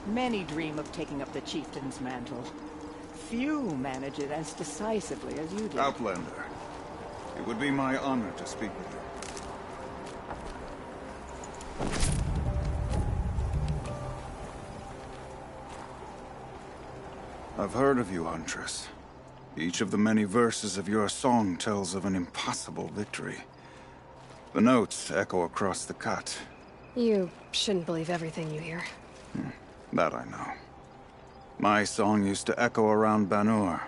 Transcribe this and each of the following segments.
Many dream of taking up the chieftain's mantle. Few manage it as decisively as you do. Outlander, it would be my honor to speak with you. I've heard of you, Huntress. Each of the many verses of your song tells of an impossible victory. The notes echo across the cut. You shouldn't believe everything you hear. That I know. My song used to echo around Banur.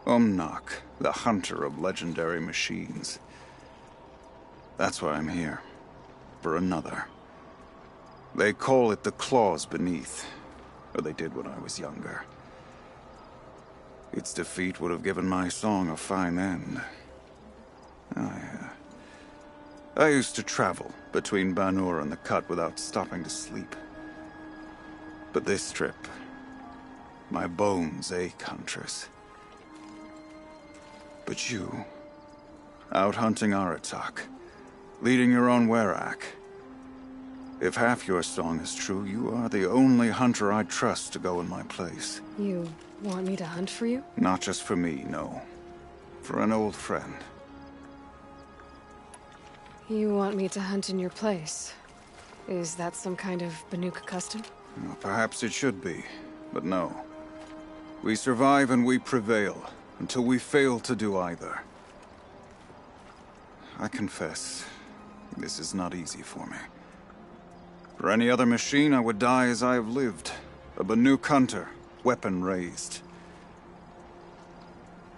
Umnak, the hunter of legendary machines. That's why I'm here. For another. They call it the Claws Beneath. Or they did when I was younger. Its defeat would have given my song a fine end. I used to travel between Banur and the Cut without stopping to sleep. But this trip, my bones ache, Huntress. But you, out hunting Aratak, leading your own Werak. If half your song is true, you are the only hunter I trust to go in my place. You want me to hunt for you? Not just for me, no. For an old friend. You want me to hunt in your place? Is that some kind of Banuk custom? Well, perhaps it should be, but no. We survive and we prevail, until we fail to do either. I confess, this is not easy for me. For any other machine, I would die as I have lived. A Banuk hunter, weapon raised.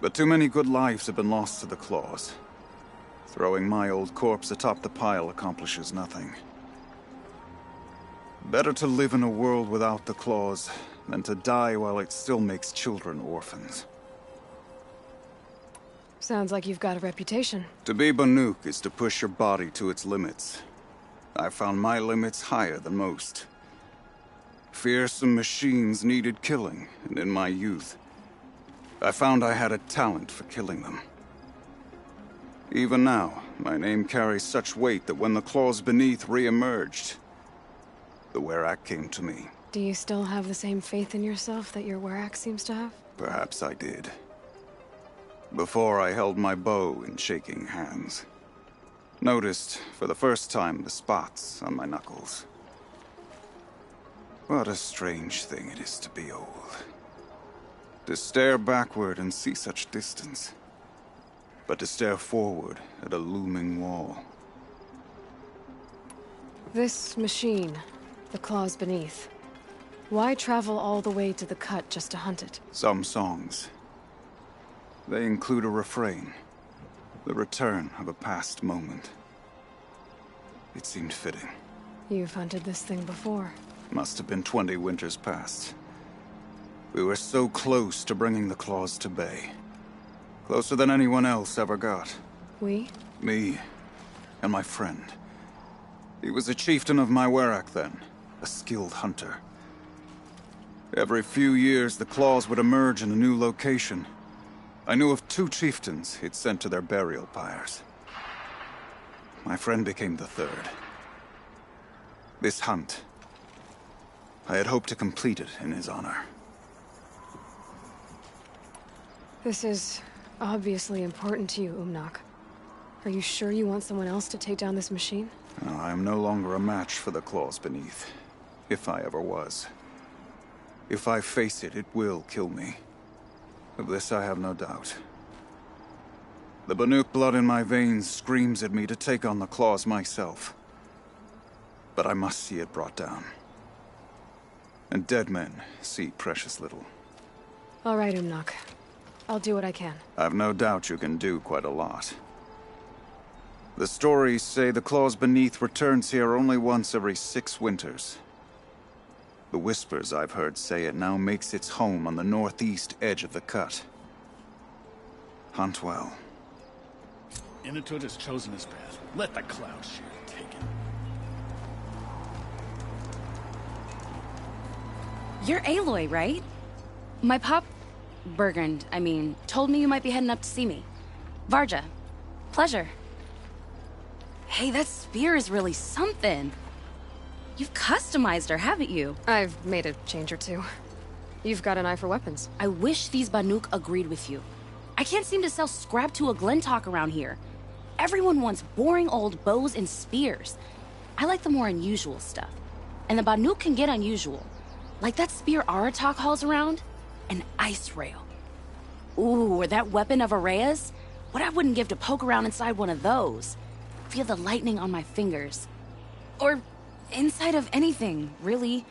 But too many good lives have been lost to the Claws. Throwing my old corpse atop the pile accomplishes nothing. Better to live in a world without the Claws than to die while it still makes children orphans. Sounds like you've got a reputation. To be Banuk is to push your body to its limits. I found my limits higher than most. Fearsome machines needed killing, and in my youth, I found I had a talent for killing them. Even now, my name carries such weight that when the Claws Beneath re-emerged, the Werak came to me. Do you still have the same faith in yourself that your Werak seems to have? Perhaps I did. Before I held my bow in shaking hands. Noticed, for the first time, the spots on my knuckles. What a strange thing it is to be old. To stare backward and see such distance. But to stare forward at a looming wall. This machine, the Claws Beneath. Why travel all the way to the Cut just to hunt it? Some songs. They include a refrain. The return of a past moment. It seemed fitting. You've hunted this thing before. Must have been 20 winters past. We were so close to bringing the Claws to bay. Closer than anyone else ever got. We? Me. And my friend. He was a chieftain of my Werak then. A skilled hunter. Every few years, the Claws would emerge in a new location. I knew of 2 chieftains he'd sent to their burial pyres. My friend became the 3rd. This hunt, I had hoped to complete it in his honor. This is obviously important to you, Umnak. Are you sure you want someone else to take down this machine? No, I am no longer a match for the Claws Beneath. If I ever was. If I face it, it will kill me. Of this I have no doubt. The Banuk blood in my veins screams at me to take on the Claws myself. But I must see it brought down. And dead men see precious little. All right, Umnak. I'll do what I can. I've no doubt you can do quite a lot. The stories say the Claws Beneath returns here only once every 6 winters. The whispers I've heard say it now makes its home on the northeast edge of the Cut. Hunt well. Inatut has chosen his path. Let the cloud share take it. You're Aloy, right? My pop... Bergund, I mean, told me you might be heading up to see me. Varja. Pleasure. Hey, that spear is really something. You've customized her, haven't you? I've made a change or two. You've got an eye for weapons. I wish these Banuk agreed with you. I can't seem to sell scrap to a Glentalk around here. Everyone wants boring old bows and spears. I like the more unusual stuff. And the Banuk can get unusual. Like that spear Aratak hauls around. An ice rail. Ooh, or that weapon of Araya's. What I wouldn't give to poke around inside one of those. Feel the lightning on my fingers. Or inside of anything, really.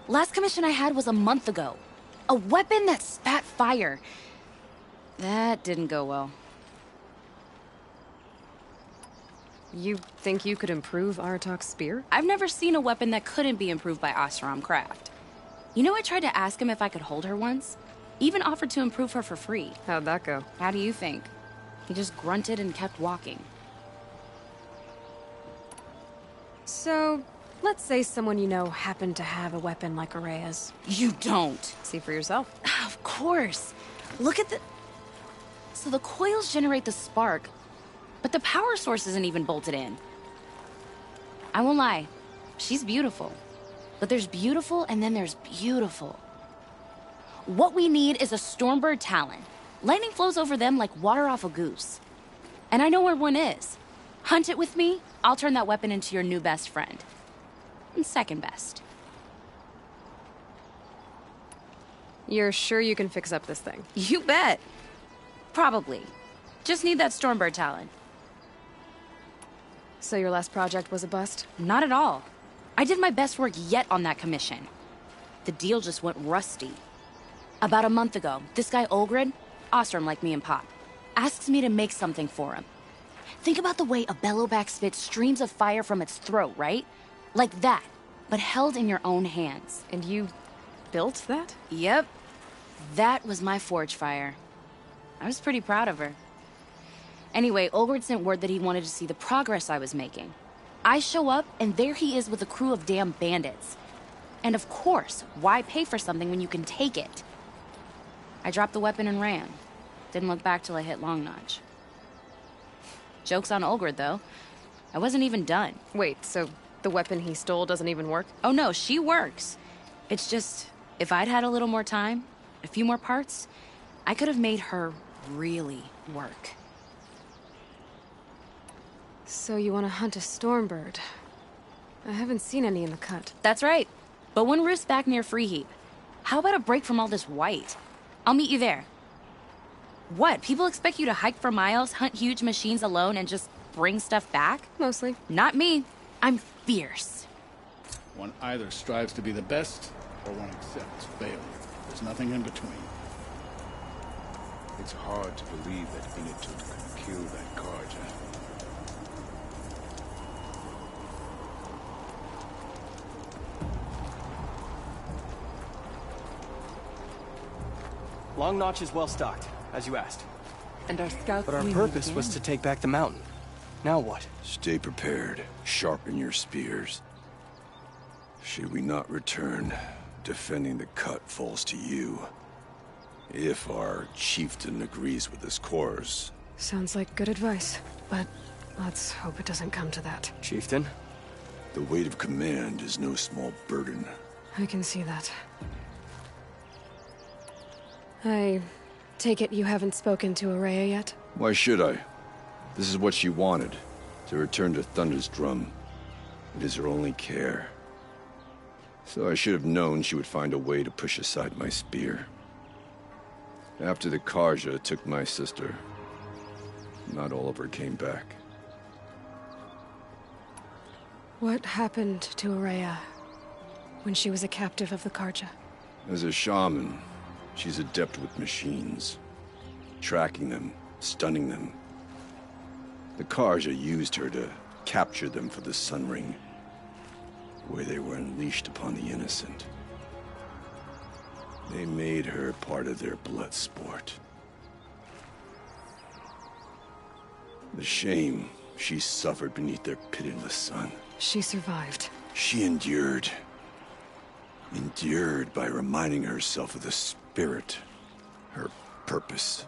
Last commission I had was a month ago. A weapon that spat fire. That didn't go well. You think you could improve Aratak's spear? I've never seen a weapon that couldn't be improved by Oseram Craft. You know, I tried to ask him if I could hold her once. Even offered to improve her for free. How'd that go? How do you think? He just grunted and kept walking. So, let's say someone you know happened to have a weapon like Araya's. You don't. See for yourself. Of course. Look at the... So the coils generate the spark, but the power source isn't even bolted in. I won't lie. She's beautiful. But there's beautiful and then there's beautiful. What we need is a Stormbird Talon. Lightning flows over them like water off a goose. And I know where one is. Hunt it with me, I'll turn that weapon into your new best friend. And second best. You're sure you can fix up this thing? You bet. Probably. Just need that Stormbird Talon. So your last project was a bust? Not at all. I did my best work yet on that commission. The deal just went rusty. About a month ago, this guy Olgrid, Oseram like me and Pop, asks me to make something for him. Think about the way a bellowback spits streams of fire from its throat, right? Like that, but held in your own hands. And you built that? Yep. That was my forge fire. I was pretty proud of her. Anyway, Olgrid sent word that he wanted to see the progress I was making. I show up, and there he is with a crew of damn bandits. And of course, why pay for something when you can take it? I dropped the weapon and ran. Didn't look back till I hit Long Notch. Joke's on Olgrid, though. I wasn't even done. Wait, so the weapon he stole doesn't even work? Oh no, she works. It's just, if I'd had a little more time, a few more parts, I could have made her really work. So you want to hunt a Stormbird? I haven't seen any in the cut. That's right. But one roost's back near Freeheap. How about a break from all this white? I'll meet you there. What, people expect you to hike for miles, hunt huge machines alone, and just bring stuff back? Mostly. Not me. I'm fierce. One either strives to be the best, or one accepts failure. There's nothing in between. It's hard to believe that Inatut could kill that Carja. Long Notch is well stocked, as you asked. And our scouts. But our purpose was to take back the mountain. Now what? Stay prepared. Sharpen your spears. Should we not return, defending the cut falls to you. If our chieftain agrees with this course. Sounds like good advice, but let's hope it doesn't come to that. Chieftain? The weight of command is no small burden. I can see that. I take it you haven't spoken to Araya yet? Why should I? This is what she wanted, to return to Thunder's Drum. It is her only care. So I should have known she would find a way to push aside my spear. After the Carja took my sister, not all of her came back. What happened to Araya when she was a captive of the Carja? As a shaman, she's adept with machines. Tracking them, stunning them. The Carja used her to capture them for the Sun Ring, where they were unleashed upon the innocent. They made her part of their blood sport. The shame she suffered beneath their pitiless sun. She survived. She endured. Endured by reminding herself of the spirit, her purpose.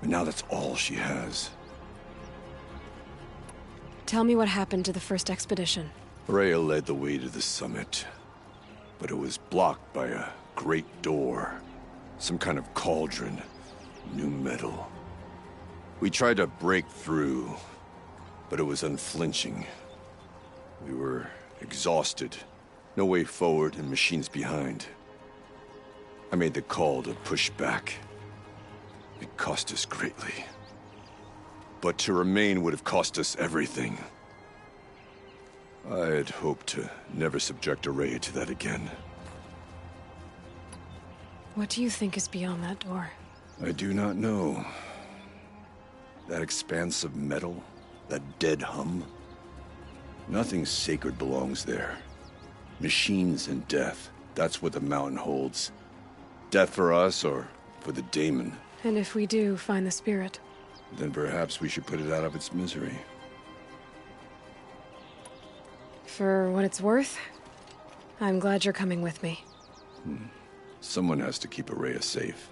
And now that's all she has. Tell me what happened to the first expedition. Rhea led the way to the summit, but it was blocked by a great door. Some kind of cauldron, new metal. We tried to break through, but it was unflinching. We were exhausted, no way forward and machines behind. I made the call to push back. It cost us greatly. But to remain would have cost us everything. I had hoped to never subject Araya to that again. What do you think is beyond that door? I do not know. That expanse of metal, that dead hum. Nothing sacred belongs there. Machines and death, that's what the mountain holds. Death for us or for the daemon. And if we do find the spirit? Then perhaps we should put it out of its misery. For what it's worth, I'm glad you're coming with me. Someone has to keep Araya safe.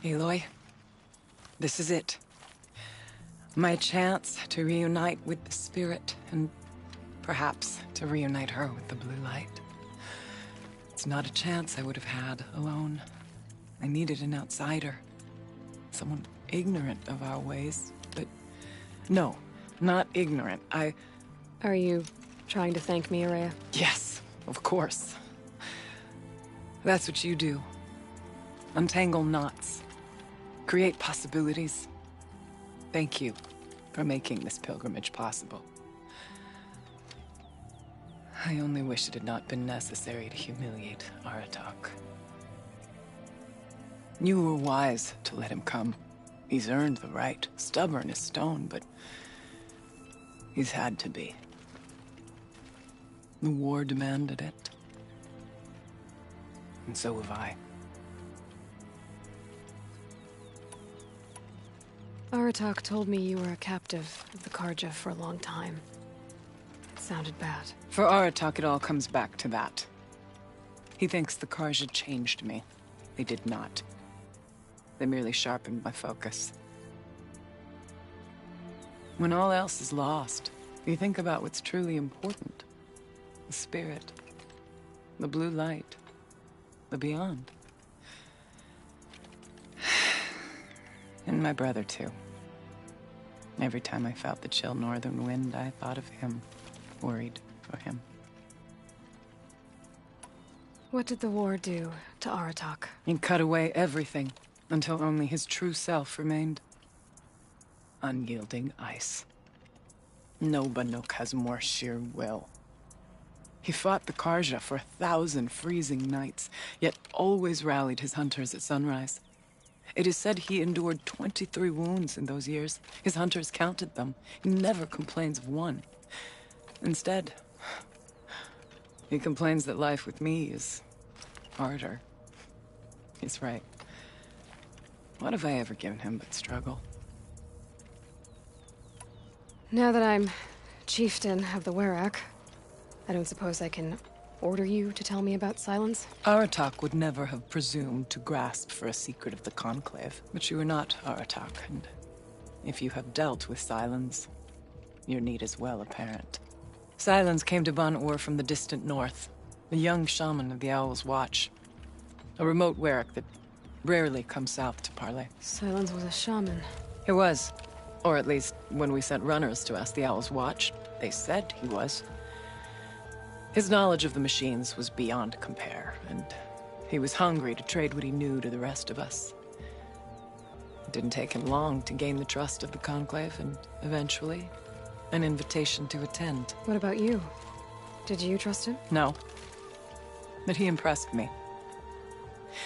Aloy, this is it. My chance to reunite with the spirit, and perhaps to reunite her with the blue light. It's not a chance I would have had alone. I needed an outsider. Someone ignorant of our ways, but... No, not ignorant. Are you trying to thank me, Araya? Yes, of course. That's what you do. Untangle knots. Create possibilities. Thank you for making this pilgrimage possible. I only wish it had not been necessary to humiliate Aratak. You were wise to let him come. He's earned the right, stubborn as stone, but he's had to be. The war demanded it. And so have I. Aratak told me you were a captive of the Carja for a long time. It sounded bad. For Aratak, it all comes back to that. He thinks the Carja changed me. They did not. They merely sharpened my focus. When all else is lost, you think about what's truly important. The spirit. The blue light. The beyond. And my brother, too. Every time I felt the chill northern wind, I thought of him. Worried for him. What did the war do to Aratak? He cut away everything, until only his true self remained. Unyielding ice. No Banuk has more sheer will. He fought the Carja for 1,000 freezing nights, yet always rallied his hunters at sunrise. It is said he endured 23 wounds in those years. His hunters counted them. He never complains of one. Instead, he complains that life with me is harder. He's right. What have I ever given him but struggle? Now that I'm chieftain of the Werak, I don't suppose I can order you to tell me about Silence? Aratak would never have presumed to grasp for a secret of the Conclave. But you are not Aratak, and if you have dealt with Silence, your need is well apparent. Silence came to Ban-Ur from the distant north, a young shaman of the Owl's Watch. A remote Werak that rarely comes south to parley. Silence was a shaman. He was. Or at least, when we sent runners to ask the Owl's Watch, they said he was. His knowledge of the machines was beyond compare, and He was hungry to trade what he knew to the rest of us. It didn't take him long to gain the trust of the Conclave and, eventually, an invitation to attend. What about you? Did you trust him? No. But he impressed me.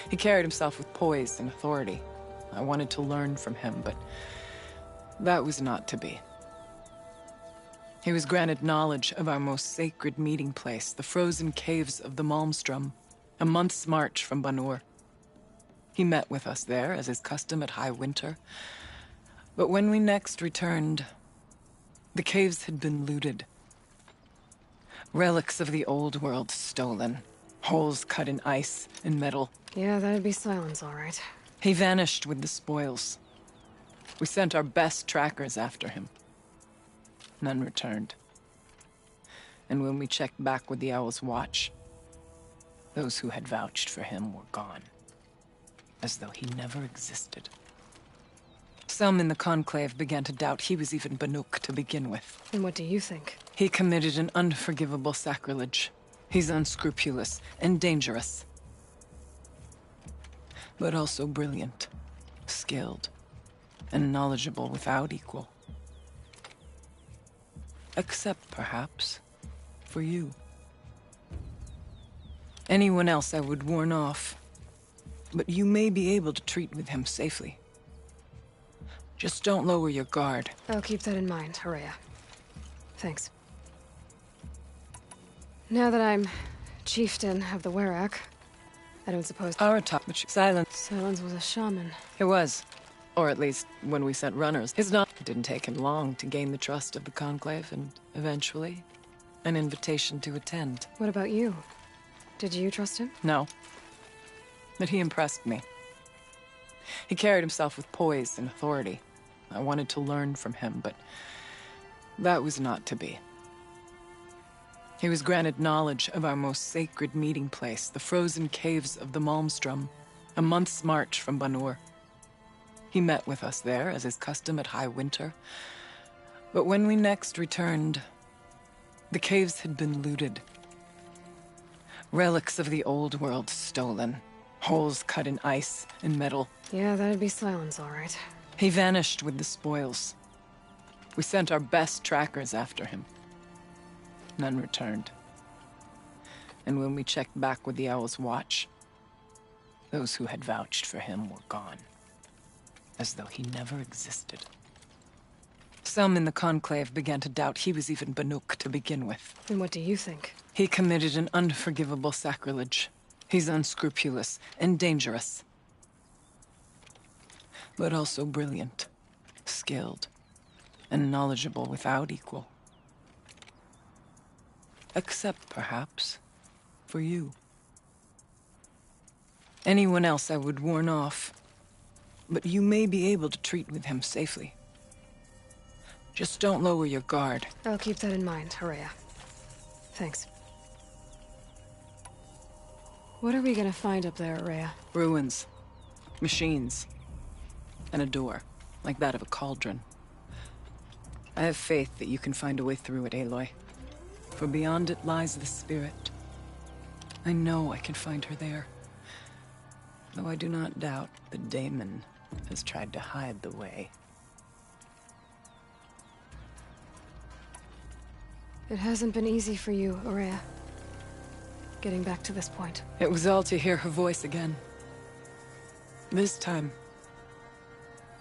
He carried himself with poise and authority. I wanted to learn from him, but that was not to be. He was granted knowledge of our most sacred meeting place, the frozen caves of the Malmstrom, a month's march from Banur. He met with us there, as is custom at High Winter. But when we next returned, the caves had been looted. Relics of the old world stolen. Holes cut in ice and metal. Yeah, that'd be Silence, all right. He vanished with the spoils. We sent our best trackers after him. None returned. And when we checked back with the Owl's Watch, those who had vouched for him were gone. As though he never existed. Some in the Conclave began to doubt he was even Banuk to begin with. And what do you think? He committed an unforgivable sacrilege. He's unscrupulous and dangerous. But also brilliant, skilled, and knowledgeable without equal. Except, perhaps, for you. Anyone else I would warn off, but you may be able to treat with him safely. Just don't lower your guard. I'll keep that in mind, Horea. Thanks. Now that I'm chieftain of the Werak, I don't suppose... Aratak, but Silence. Silence was a shaman. It was. Or at least, when we sent runners. It didn't take him long to gain the trust of the Conclave and, eventually, an invitation to attend. What about you? Did you trust him? No. But he impressed me. He carried himself with poise and authority. I wanted to learn from him, but that was not to be. He was granted knowledge of our most sacred meeting place, the frozen caves of the Malmstrom, a month's march from Banur. He met with us there, as is custom at High Winter. But when we next returned, the caves had been looted. Relics of the old world stolen. Holes cut in ice and metal. Yeah, that'd be Silence, all right. He vanished with the spoils. We sent our best trackers after him. None returned. And when we checked back with the Owl's Watch, those who had vouched for him were gone. As though he never existed. Some in the Conclave began to doubt he was even Banuk to begin with. And what do you think? He committed an unforgivable sacrilege. He's unscrupulous and dangerous. But also brilliant, skilled, and knowledgeable without equal. Except, perhaps, for you. Anyone else I would warn off, but you may be able to treat with him safely. Just don't lower your guard. I'll keep that in mind, Horea. Thanks. What are we gonna find up there, Horea? Ruins. Machines. And a door, like that of a cauldron. I have faith that you can find a way through it, Aloy. For beyond it lies the spirit. I know I can find her there. Though I do not doubt that Daemon has tried to hide the way. It hasn't been easy for you, Horea. Getting back to this point. It was all to hear her voice again. This time,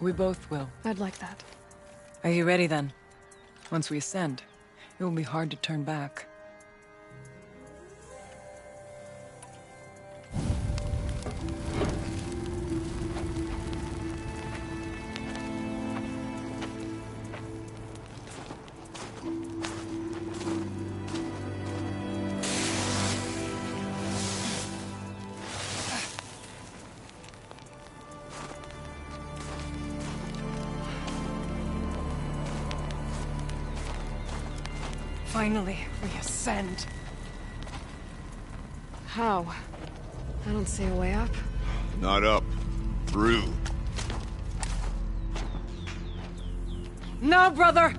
we both will. I'd like that. Are you ready then? Once we ascend, it will be hard to turn back. Finally, we ascend. How? I don't see a way up. Not up. Through. No, brother!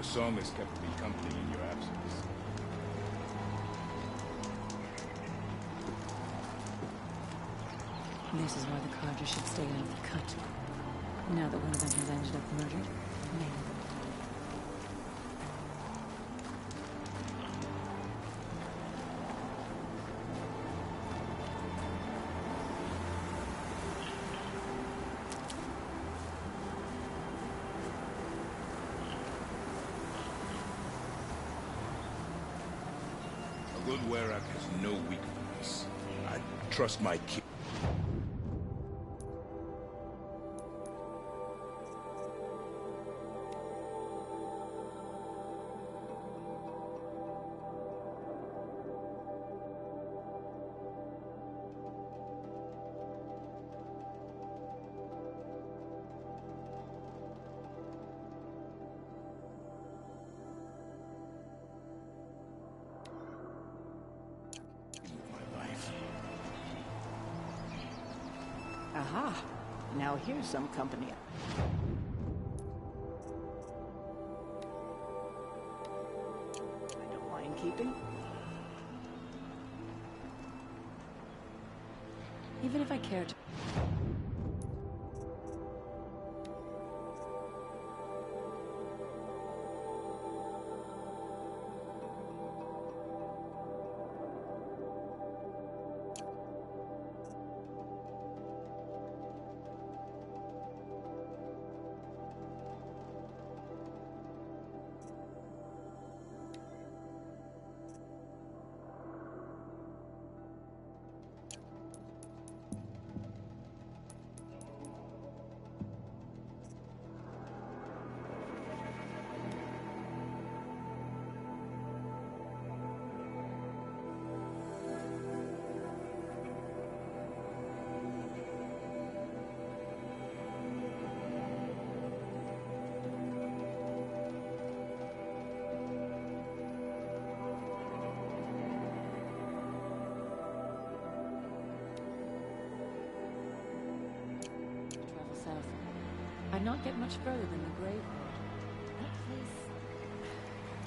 song has kept me company in your absence. This is why the Carja should stay out of the cut. Now that one of them has ended up murdered, maybe. A good Werak has no weakness. I trust my kid. Aha! Now here's some company. I don't mind keeping. Even if I cared. Travel south. I'd not get much further than the Grave Road. That place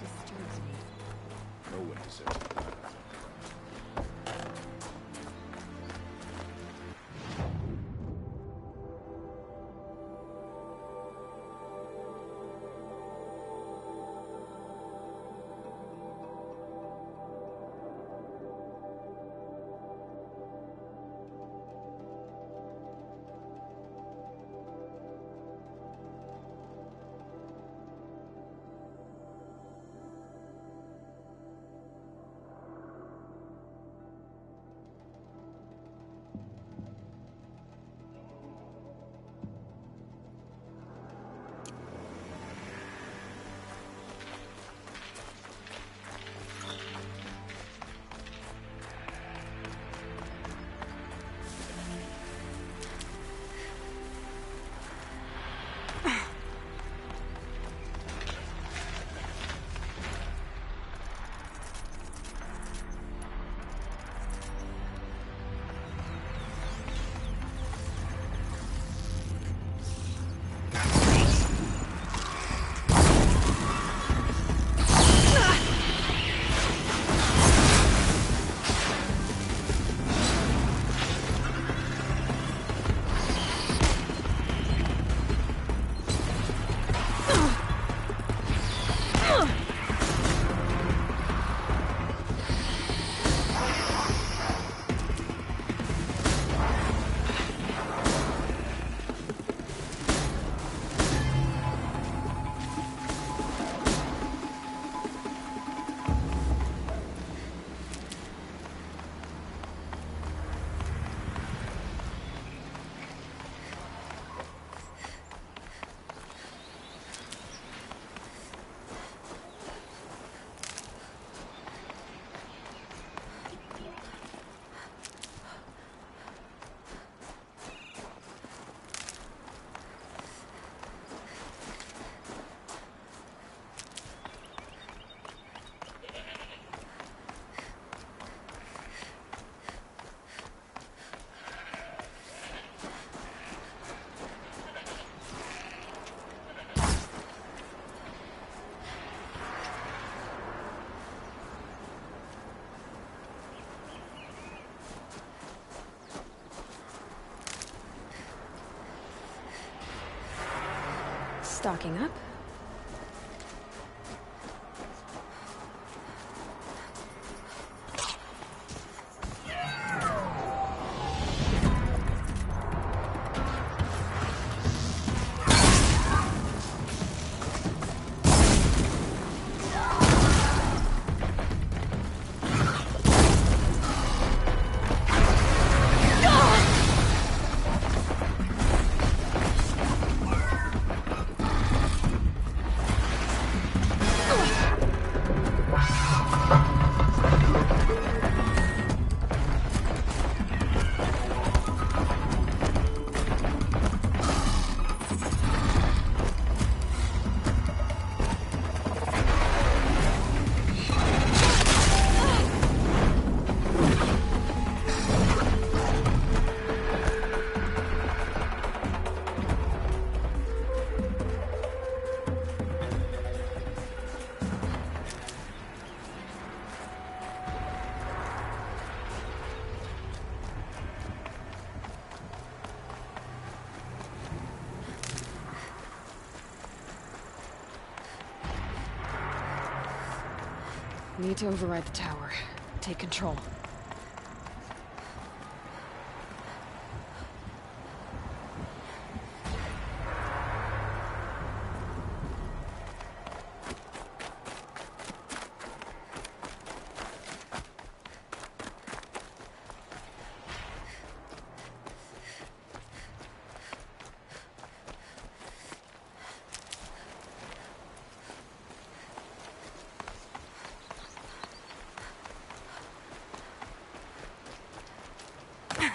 disturbs me. Know when to say. Stocking up. Need to override the tower. Take control.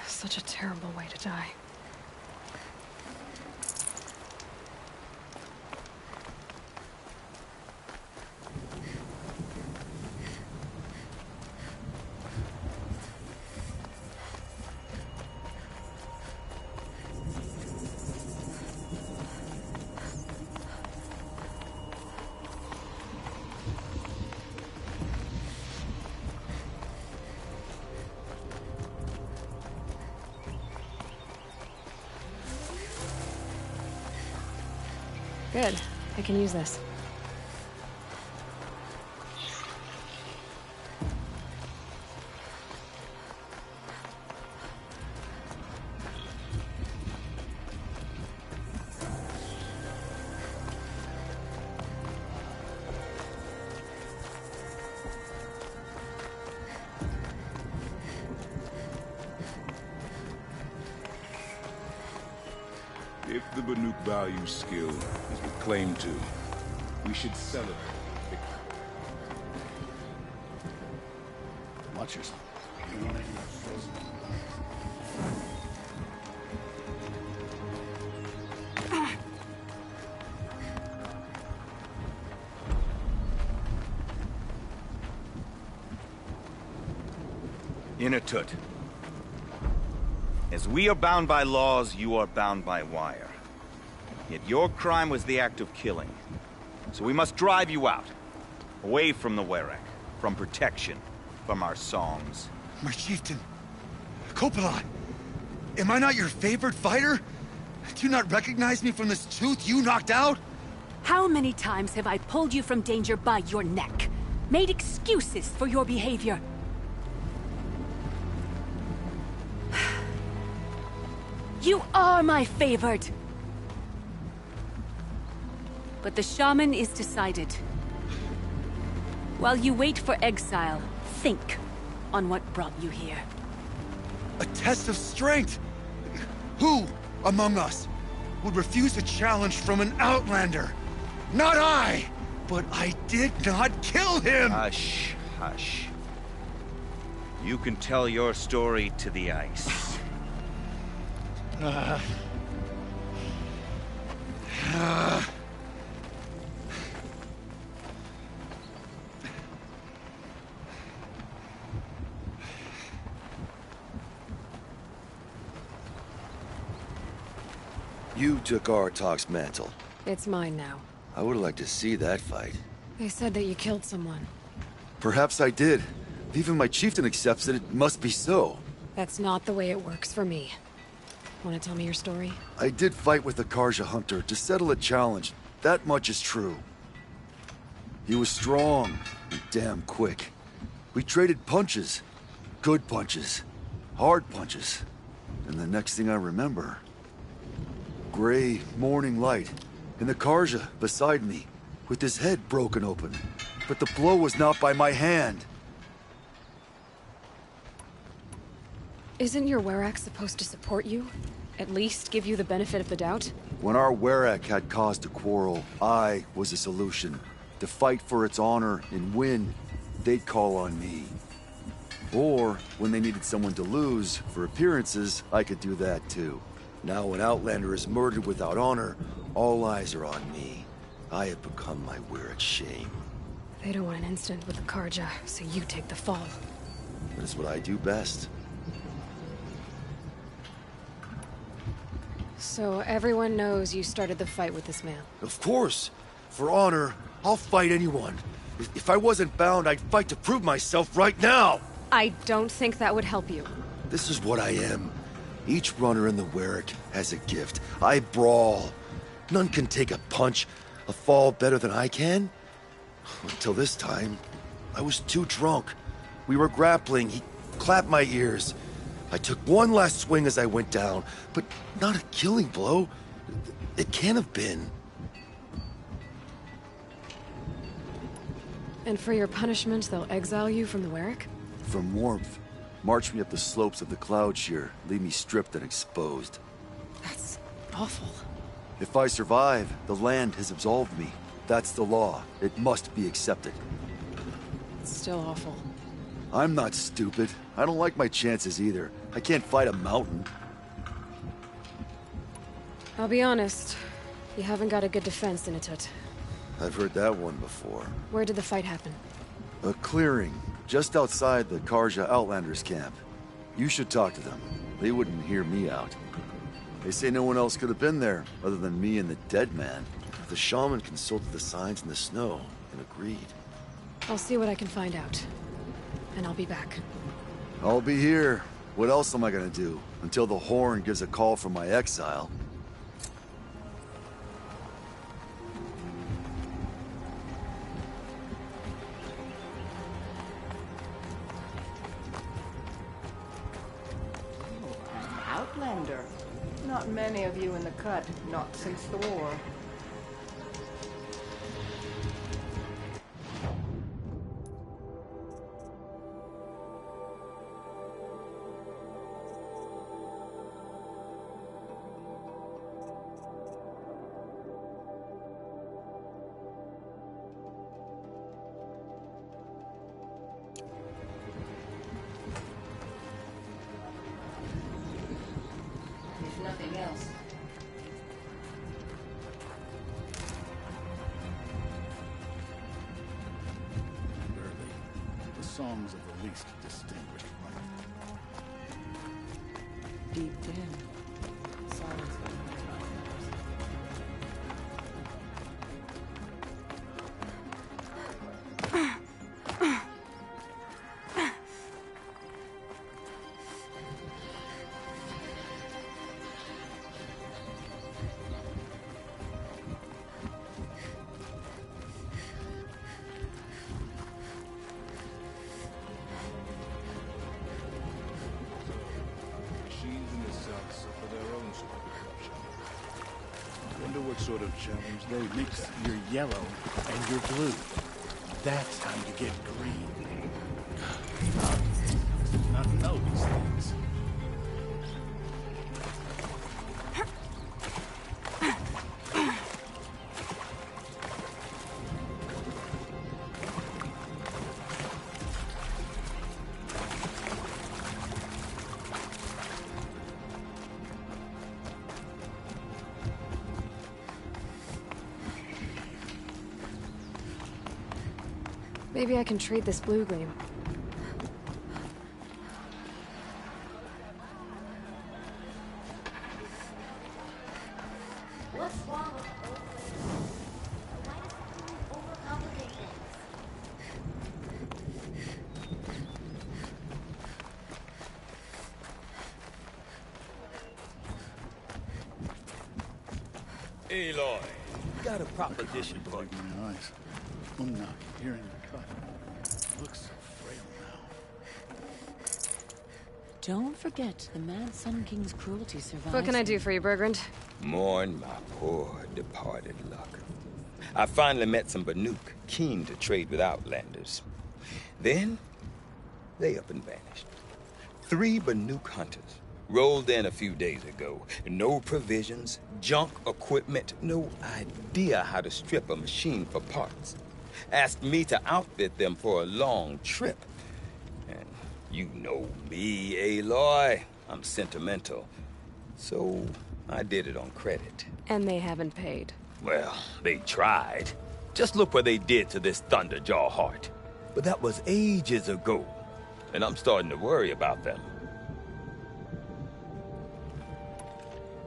Such a terrible way to die. Good. I can use this. If the Banuk values skill as we claim to, we should celebrate. Watch yourself. Inatut. As we are bound by laws, you are bound by wire. Yet your crime was the act of killing. So we must drive you out. Away from the Werak. From protection. From our songs. My chieftain. Kopalan. Am I not your favorite fighter? Do you not recognize me from this tooth you knocked out? How many times have I pulled you from danger by your neck? Made excuses for your behavior? You are my favored! But the shaman is decided. While you wait for exile, think on what brought you here. A test of strength! Who among us would refuse a challenge from an outlander? Not I! But I did not kill him! Hush, hush. You can tell your story to the ice. You took Artok's mantle. It's mine now. I would like to see that fight. They said that you killed someone. Perhaps I did. If even my chieftain accepts it, it must be so. That's not the way it works for me. Want to tell me your story? I did fight with the Karja hunter to settle a challenge, that much is true. He was strong and damn quick. We traded punches. Good punches. Hard punches. And the next thing I remember... gray morning light, and the Karja beside me, with his head broken open. But the blow was not by my hand. Isn't your Werak supposed to support you? At least give you the benefit of the doubt? When our Werak had cause to quarrel, I was a solution. To fight for its honor and win, they'd call on me. Or, when they needed someone to lose, for appearances, I could do that too. Now when Outlander is murdered without honor, all eyes are on me. I have become my Werak's shame. They don't want an incident with the Karja, so you take the fall. That is what I do best. So everyone knows you started the fight with this man? Of course! For honor, I'll fight anyone. If I wasn't bound, I'd fight to prove myself right now! I don't think that would help you. This is what I am. Each runner in the Werak has a gift. I brawl. None can take a punch, a fall better than I can. Until this time, I was too drunk. We were grappling. He clapped my ears. I took one last swing as I went down, but not a killing blow. It can't have been. And for your punishment, they'll exile you from the Werak? From warmth. March me up the slopes of the Cloud Shear, leave me stripped and exposed. That's awful. If I survive, the land has absolved me. That's the law. It must be accepted. It's still awful. I'm not stupid. I don't like my chances either. I can't fight a mountain. I'll be honest. You haven't got a good defense, Inatut. I've heard that one before. Where did the fight happen? A clearing, just outside the Karja Outlanders camp. You should talk to them. They wouldn't hear me out. They say no one else could have been there, other than me and the dead man. The shaman consulted the signs in the snow and agreed. I'll see what I can find out. And I'll be back. I'll be here. What else am I gonna do? Until the Horn gives a call from my exile. Outlander. Not many of you in the cut, not since the war. Nothing else. Early. The songs of the least distinguished rank. Deep in. Silence. What sort of challenge they mix your yellow and your blue. That's how you get green. Not know these things. Maybe I can trade this blue gleam. What's wrong with Why do you overcomplicate things? Aloy, got a proposition for you. My eyes. Umnak, here in the cut. Looks so frail now. Don't forget, the Mad Sun King's cruelty survives. What can I do for you, Bergrand? Mourn my poor departed luck. I finally met some Banuk, keen to trade with Outlanders. Then, they up and vanished. 3 Banuk hunters rolled in a few days ago. No provisions, junk equipment, no idea how to strip a machine for parts. Asked me to outfit them for a long trip. And you know me, Aloy. I'm sentimental. So I did it on credit. And they haven't paid. Well, they tried. Just look what they did to this Thunderjaw heart. But that was ages ago. And I'm starting to worry about them.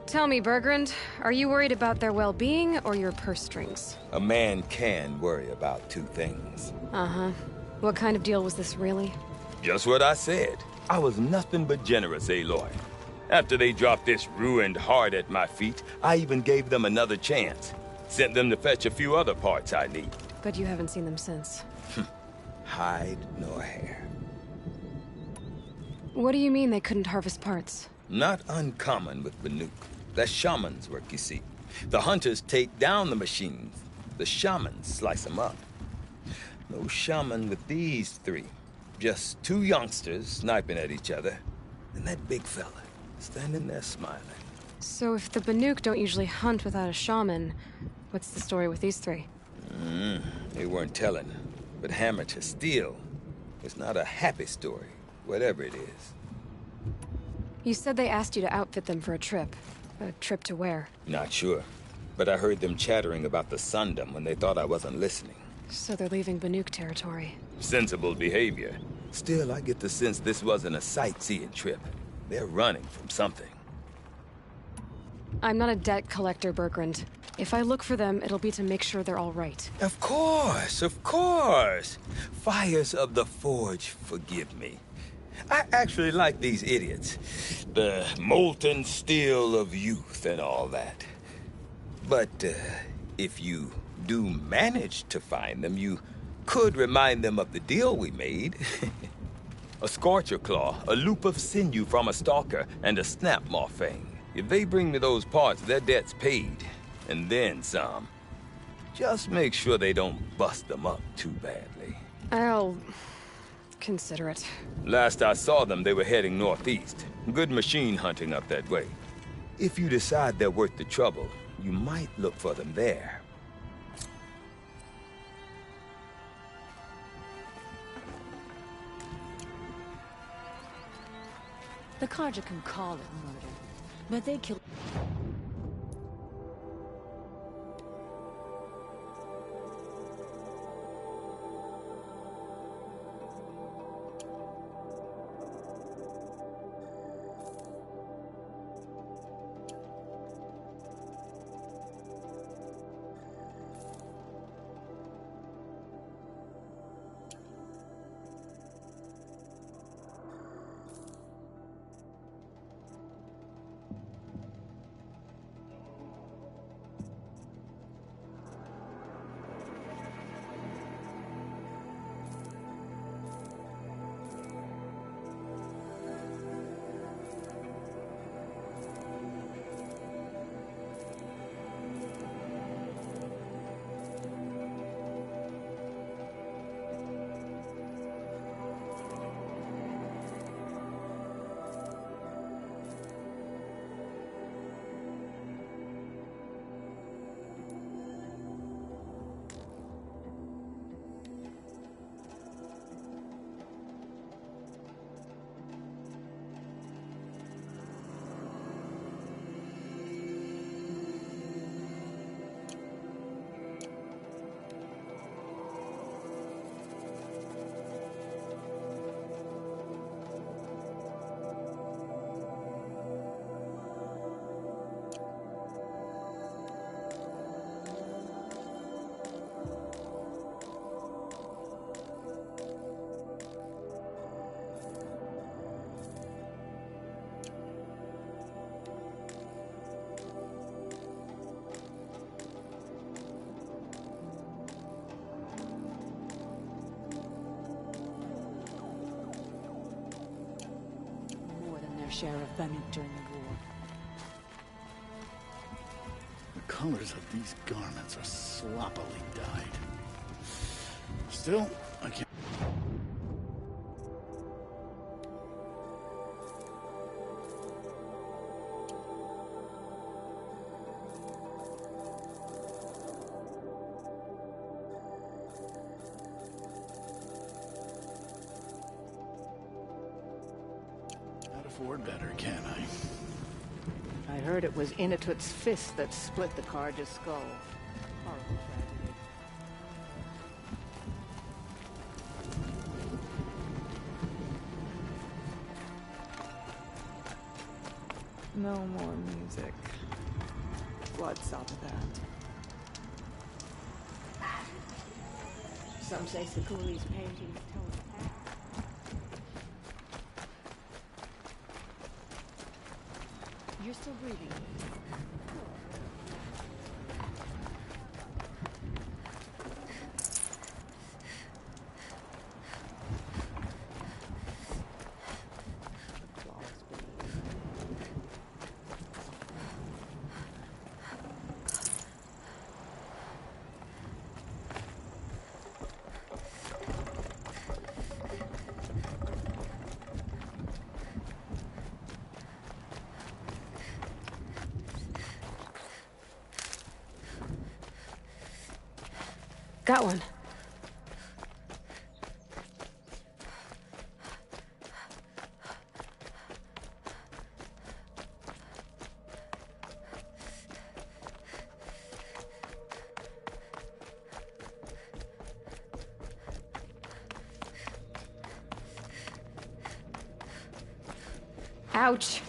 Tell me, Bergrand, are you worried about their well-being or your purse strings? A man can worry about 2 things. Uh-huh. What kind of deal was this, really? Just what I said. I was nothing but generous, Aloy. After they dropped this ruined heart at my feet, I even gave them another chance. Sent them to fetch a few other parts I need. But you haven't seen them since. Hide nor hair. What do you mean they couldn't harvest parts? Not uncommon with Banuk. That's shaman's work, you see. The hunters take down the machines. The shamans slice them up. No shaman with these 3. Just 2 youngsters sniping at each other. And that big fella standing there smiling. So if the Banuk don't usually hunt without a shaman, what's the story with these 3? They weren't telling. But hammer to steel. It's not a happy story, whatever it is. You said they asked you to outfit them for a trip. A trip to where? Not sure. But I heard them chattering about the Sundom when they thought I wasn't listening. So they're leaving Banuk territory. Sensible behavior. Still, I get the sense this wasn't a sightseeing trip. They're running from something. I'm not a debt collector, Bergrand. If I look for them, it'll be to make sure they're all right. Of course, of course. Fires of the Forge, forgive me. I actually like these idiots. The molten steel of youth and all that. But if you do manage to find them, you could remind them of the deal we made. A Scorcher Claw, a loop of sinew from a stalker, and a Snapmaw Fang. If they bring me those parts, their debt's paid. And then some. Just make sure they don't bust them up too badly. I'll consider it. Last I saw them, they were heading northeast. Good machine hunting up that way. If you decide they're worth the trouble, you might look for them there. The Karja can call it murder, but they kill... fair share of Banuk during the war. The colors of these garments are sloppily dyed. Still, I can't... afford better, can I? I heard it was Inatut's fist that split the Karja's skull. Horrible tragedy. No more music. Blood saw to that. Some say Sakuri's paintings tell the past. You're still breathing. Got one. Ouch.